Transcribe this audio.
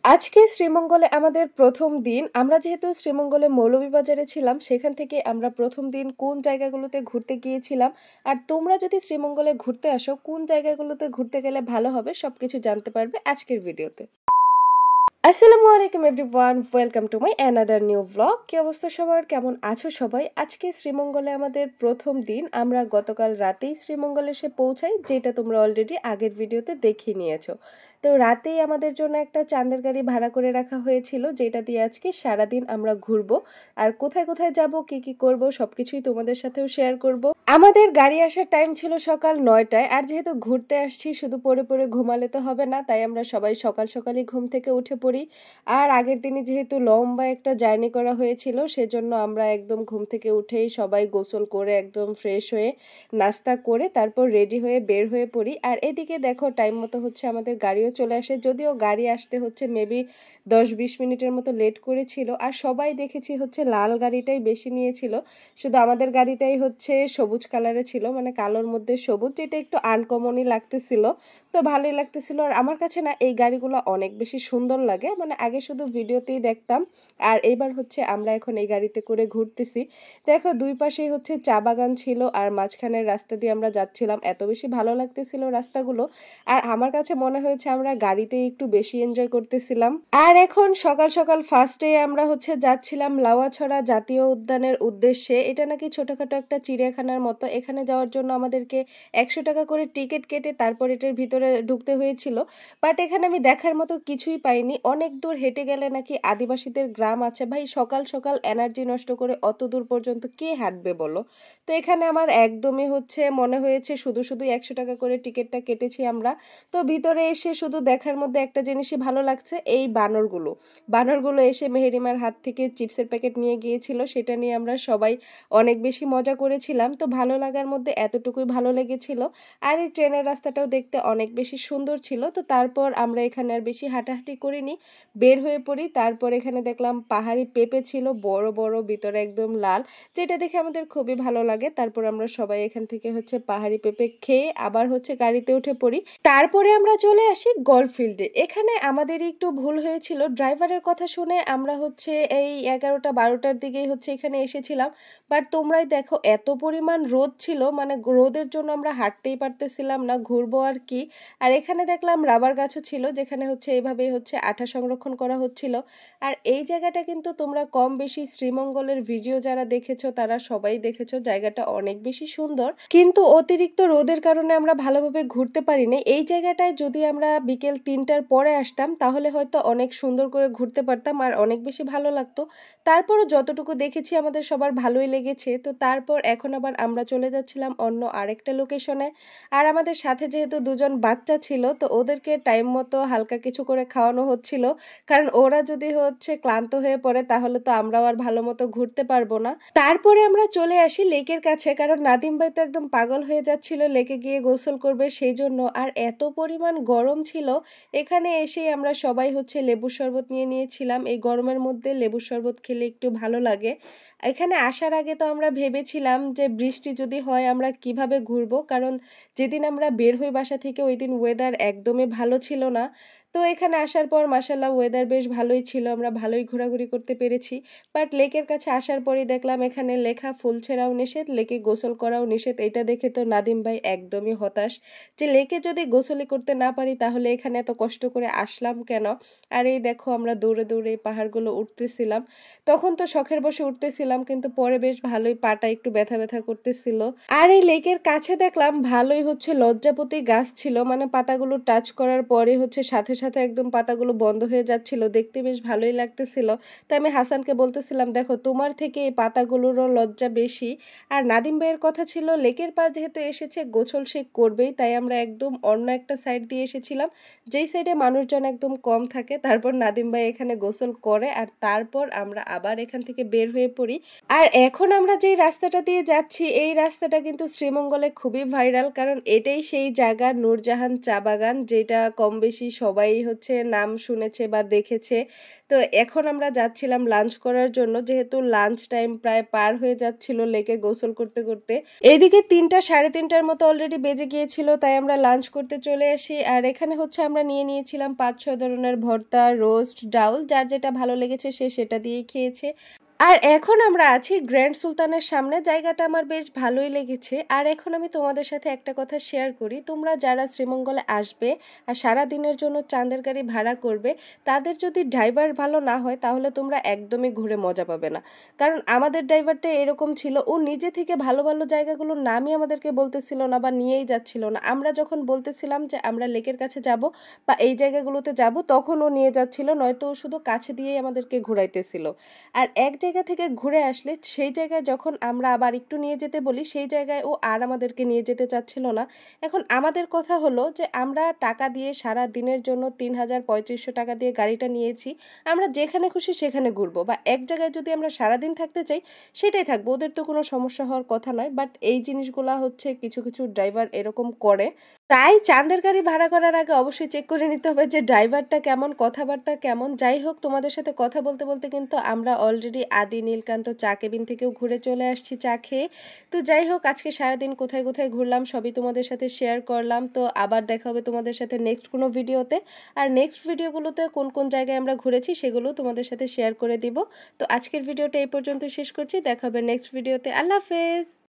আজকে শ্রীমঙ্গলে আমাদের ১ম দিন। আমরা যেহেতু শ্রীমঙ্গলে মৌলভীবাজারে ছিলাম, সেখান থেকে আমরা ১ম দিন কোন জায়গাগুলোতে ঘুরতে গিয়েছিলাম, আর তোমরা যদি শ্রীমঙ্গলে ঘুরতে আসো, কোন জায়গাগুলোতে ঘুরতে গেলে ভালো হবে সবকিছু জানতে পারবে আজকের ভিডিওতে। আসসালামু আলাইকুম everyone, welcome to my another new blog. কি অবস্থা সবার, কেমন আছো সবাই? আজকে শ্রীমঙ্গলে আমাদের ১ম দিন। আমরা গতকাল রাতেই শ্রীমঙ্গলে এসে পৌঁছাই, যেটা তোমরা অলরেডি আগের ভিডিওতে দেখিয়ে নিয়েছো। তো রাতেই আমাদের জন্য একটা চাঁদের গাড়ি ভাড়া করে রাখা হয়েছিল, যেটা দিয়ে আজকে সারাদিন আমরা ঘুরবো। আর কোথায় কোথায় যাব, কি কি করব সবকিছুই তোমাদের সাথেও শেয়ার করব। আমাদের গাড়ি আসার টাইম ছিল সকাল ৯টায়। আর যেহেতু ঘুরতে আসছি, শুধু পড়ে পড়ে ঘুমালে তো হবে না, তাই আমরা সবাই সকাল সকালই ঘুম থেকে উঠে পড়ি। আর আগের দিনে যেহেতু লম্বা একটা জার্নি করা হয়েছিল, সেজন্য আমরা একদম ঘুম থেকে উঠেই সবাই গোসল করে একদম ফ্রেশ হয়ে নাস্তা করে তারপর রেডি হয়ে বের হয়ে পড়ি। আর এদিকে দেখো টাইম মতো হচ্ছে আমাদের গাড়িও চলে আসে, যদিও গাড়ি আসতে হচ্ছে মেবি ১০-২০ মিনিটের মতো লেট করেছিল। আর সবাই দেখেছি হচ্ছে লাল গাড়িটাই বেশি নিয়েছিল, শুধু আমাদের গাড়িটাই হচ্ছে সবুজ কালারে ছিল, মানে কালোর মধ্যে সবুজ, যেটা একটু আনকমনই লাগতেছিল। তো ভালোই লাগতেছিল। আর আমার কাছে না এই গাড়িগুলো অনেক বেশি সুন্দর লাগে, মানে আগে শুধু ভিডিওতেই দেখতাম, আর এইবার হচ্ছে আমরা এখন এই গাড়িতে করে ঘুরতেছি। দেখো দুই পাশেই হচ্ছে চা বাগান ছিল, আর মাঝখানের রাস্তা দিয়ে আমরা যাচ্ছিলাম, এত বেশি ভালো লাগতেছিল রাস্তাগুলো। আর আমার কাছে মনে হয়েছে আমরা গাড়িতেই একটু বেশি এনজয় করতেছিলাম। আর এখন সকাল সকাল ফার্স্টে আমরা হচ্ছে যাচ্ছিলাম লাউয়াছড়া জাতীয় উদ্যানের উদ্দেশ্যে। এটা নাকি ছোটখাটো একটা চিড়িয়াখানার মতো। এখানে যাওয়ার জন্য আমাদেরকে ১০০ টাকা করে টিকিট কেটে তারপর এটার ভিতরে ঢুকতে হয়েছিল। বাট এখানে আমি দেখার মতো কিছুই পাইনি। অনেক দূর হেঁটে গেলে নাকি আদিবাসীদের গ্রাম আছে। ভাই সকাল সকাল এনার্জি নষ্ট করে অত দূর পর্যন্ত কে হাঁটবে বলো? তো এখানে আমার একদমই হচ্ছে মনে হয়েছে শুধু শুধু ১০০ টাকা করে টিকিটটা কেটেছি আমরা। তো ভিতরে এসে শুধু দেখার মধ্যে একটা জিনিসই ভালো লাগছে, এই বানরগুলো। বানরগুলো এসে মেহেরিমার হাত থেকে চিপসের প্যাকেট নিয়ে গিয়েছিল, সেটা নিয়ে আমরা সবাই অনেক বেশি মজা করেছিলাম। তো ভালো লাগার মধ্যে এতটুকুই ভালো লেগেছিল। আর এই ট্রেনের রাস্তাটাও দেখতে অনেক বেশি সুন্দর ছিল। তো তারপর আমরা এখানে আর বেশি হাঁটাহাঁটি করিনি, বের হয়ে পড়ি। তারপর এখানে দেখলাম পাহাড়ি পেঁপে ছিল, বড় বড়, ভিতরে একদম লাল, যেটা দেখে আমাদের খুবই ভালো লাগে। তারপর আমরা সবাই এখান থেকে হচ্ছে পাহাড়ি পেঁপে খেয়ে আবার হচ্ছে গাড়িতে উঠে পড়ি। তারপরে আমরা চলে আসি গল্ফ ফিল্ডে। এখানে আমাদের একটু ভুল হয়েছিল, ড্রাইভারের কথা শুনে আমরা হচ্ছে এই ১১টা-১২টার দিকেই হচ্ছে এখানে এসেছিলাম। বাট তোমরাই দেখো এত পরিমাণ রোদ ছিল, মানে রোদের জন্য আমরা হাঁটতেই পারতেছিলাম না, ঘুরবো আর কি। আর এখানে দেখলাম রাবার গাছও ছিল, যেখানে হচ্ছে এইভাবেই হচ্ছে আঠা সংরক্ষণ করা হচ্ছিল। আর এই জায়গাটা কিন্তু তোমরা কম বেশি শ্রীমঙ্গলের ভিডিও যারা দেখেছো তারা সবাই দেখেছো, জায়গাটা অনেক বেশি সুন্দর। কিন্তু অতিরিক্ত রোদের কারণে আমরা ভালোভাবে ঘুরতে পারিনি। এই জায়গাটায় যদি আমরা বিকেল ৩টার পরে আসতাম, তাহলে হয়তো অনেক সুন্দর করে ঘুরতে পারতাম আর অনেক বেশি ভালো লাগতো। তারপরও যতটুকু দেখেছি আমাদের সবার ভালোই লেগেছে। তো তারপর এখন আবার আমরা চলে যাচ্ছিলাম অন্য আরেকটা লোকেশনে। আর আমাদের সাথে যেহেতু দুজন বাচ্চা ছিল, তো ওদেরকে টাইম মতো হালকা কিছু করে খাওয়ানো হচ্ছিল, কারণ ওরা যদি হচ্ছে ক্লান্ত হয়ে পড়ে তাহলে তো আমরাও আর ভালো মতো ঘুরতে পারবো না। তারপরে আমরা চলে আসি লেকের কাছে, কারণ নাদিম ভাই তো একদম পাগল হয়ে যাচ্ছিল লেকে গিয়ে গোসল করবে সেই জন্য। আর এত পরিমাণ গরম ছিল, এখানে এসেই আমরা সবাই হচ্ছে লেবুর শরবত নিয়ে নিয়েছিলাম। এই গরমের মধ্যে লেবুর শরবত খেলে একটু ভালো লাগে। এখানে আসার আগে তো আমরা ভেবেছিলাম যে বৃষ্টি যদি হয় আমরা কিভাবে ঘুরবো, কারণ যেদিন আমরা বের হই বাসা থেকে ওই দিন ওয়েদার একদমই ভালো ছিল না। তো এখানে আসার পর মাশাআল্লাহ ওয়েদার বেশ ভালোই ছিল, আমরা ভালোই ঘোরাঘুরি করতে পেরেছি। বাট লেকের কাছে আসার পরই দেখলাম এখানে লেখা ফুল ছেঁড়াও নিষেধ, লেকে গোসল করাও নিষেধ। এটা দেখে তো নাদিম ভাই একদমই হতাশ, যে লেকে যদি গোসলই করতে না পারি তাহলে এখানে এত কষ্ট করে আসলাম কেন। আর এই দেখো আমরা দৌড়ে দৌড়ে এই পাহাড়গুলো উঠতেছিলাম। তখন তো শখের বসে উঠতেছিলাম, কিন্তু পরে বেশ ভালোই পাটা একটু ব্যথা ব্যথা করতেছিল। আর এই লেকের কাছে দেখলাম ভালোই হচ্ছে লজ্জাপতি গাছ ছিল, মানে পাতাগুলো টাচ করার পরে হচ্ছে সাথে সাথে একদম পাতাগুলো বন্ধ হয়ে যাচ্ছিল, দেখতে বেশ ভালোই লাগতেছিল। তাই আমি হাসানকে বলতেছিলাম, দেখো তোমার থেকে এই পাতাগুলোরও লজ্জা বেশি। আর নাদিম ভাইয়ের কথা ছিল লেকের পার যেহেতু এসেছে গোসল সে করবেই, তাই আমরা একদম অন্য একটা সাইড দিয়ে এসেছিলাম, যেই সাইডে মানুষজন একদম কম থাকে। তারপর নাদিম ভাই এখানে গোসল করে আর তারপর আমরা আবার এখান থেকে বের হয়ে পড়ি। আর এখন আমরা যেই রাস্তাটা দিয়ে যাচ্ছি, এই রাস্তাটা কিন্তু শ্রীমঙ্গলে খুবই ভাইরাল, কারণ এটাই সেই জায়গা নূরজাহান চা বাগান, যেটা কম বেশি সবাই হচ্ছে নাম শুনেছে বা দেখেছে। তো এখন আমরা যাচ্ছিলাম লাঞ্চ করার জন্য। যেহেতু লাঞ্চ টাইম প্রায় পার হয়ে যাচ্ছিল লেকে গোসল করতে, করতে। এইদিকে ৩টা ৩:৩০ মতো অলরেডি বেজে গিয়েছিল। তাই আমরা লাঞ্চ করতে চলে আসি। আর এখানে হচ্ছে আমরা নিয়ে নিয়েছিলাম ৫-৬ ধরনের ভর্তা, রোস্ট, ডাউল। যার যেটা ভালো লেগেছে সে সেটা দিয়েই খেয়েছে। আর এখন আমরা আছি গ্র্যান্ড সুলতানের সামনে। জায়গাটা আমার বেশ ভালোই লেগেছে। আর এখন আমি তোমাদের সাথে একটা কথা শেয়ার করি। তোমরা যারা শ্রীমঙ্গলে আসবে আর সারাদিনের জন্য চাঁদের গাড়ি ভাড়া করবে, তাদের যদি ড্রাইভার ভালো না হয় তাহলে তোমরা একদমই ঘুরে মজা পাবে না। কারণ আমাদের ড্রাইভারটা এরকম ছিল, ও নিজে থেকে ভালো, ভালো জায়গাগুলোর নামই আমাদেরকে বলতেছিল না বা নিয়েই যাচ্ছিল না। আমরা যখন বলতেছিলাম যে আমরা লেকের কাছে যাব বা এই জায়গাগুলোতে যাব, তখন ও নিয়ে যাচ্ছিল, নয়তো ও শুধু কাছে দিয়েই আমাদেরকে ঘুরাইতেছিল। আর এক জায়গা থেকে ঘুরে আসলে সেই জায়গায় যখন আমরা আবার একটু নিয়ে যেতে বলি, সেই জায়গায় ও আর আমাদেরকে নিয়ে যেতে চাচ্ছিল না। এখন আমাদের কথা হলো যে আমরা টাকা দিয়ে সারা দিনের জন্য ৩,৩৫০ টাকা দিয়ে গাড়িটা নিয়েছি। আমরা যেখানে খুশি সেখানে ঘুরবো বা এক জায়গায় যদি আমরা সারাদিন থাকতে চাই সেটাই থাকবো। ওদের তো কোনো সমস্যা হওয়ার কথা নয়। বাট এই জিনিসগুলা হচ্ছে কিছু, কিছু ড্রাইভার এরকম করে। তাই চাঁদের গাড়ি ভাড়া করার আগে অবশ্যই চেক করে নিতে হবে যে ড্রাইভারটা কেমন, কথাবার্তা কেমন। যাই হোক, তোমাদের সাথে কথা বলতে, বলতে কিন্তু আমরা অলরেডি আদি নীলকান্ত চা কেবিন থেকেও ঘুরে চলে আসছি চা খেয়ে। তো যাই হোক, আজকে সারাদিন কোথায়, কোথায় ঘুরলাম সবই তোমাদের সাথে শেয়ার করলাম। তো আবার দেখা হবে তোমাদের সাথে নেক্সট কোনো ভিডিওতে। আর নেক্সট ভিডিওগুলোতে কোন, কোন জায়গায় আমরা ঘুরেছি সেগুলোও তোমাদের সাথে শেয়ার করে দিব। তো আজকের ভিডিওটা এই পর্যন্ত শেষ করছি। দেখা হবে নেক্সট ভিডিওতে। আল্লাহ হাফেজ।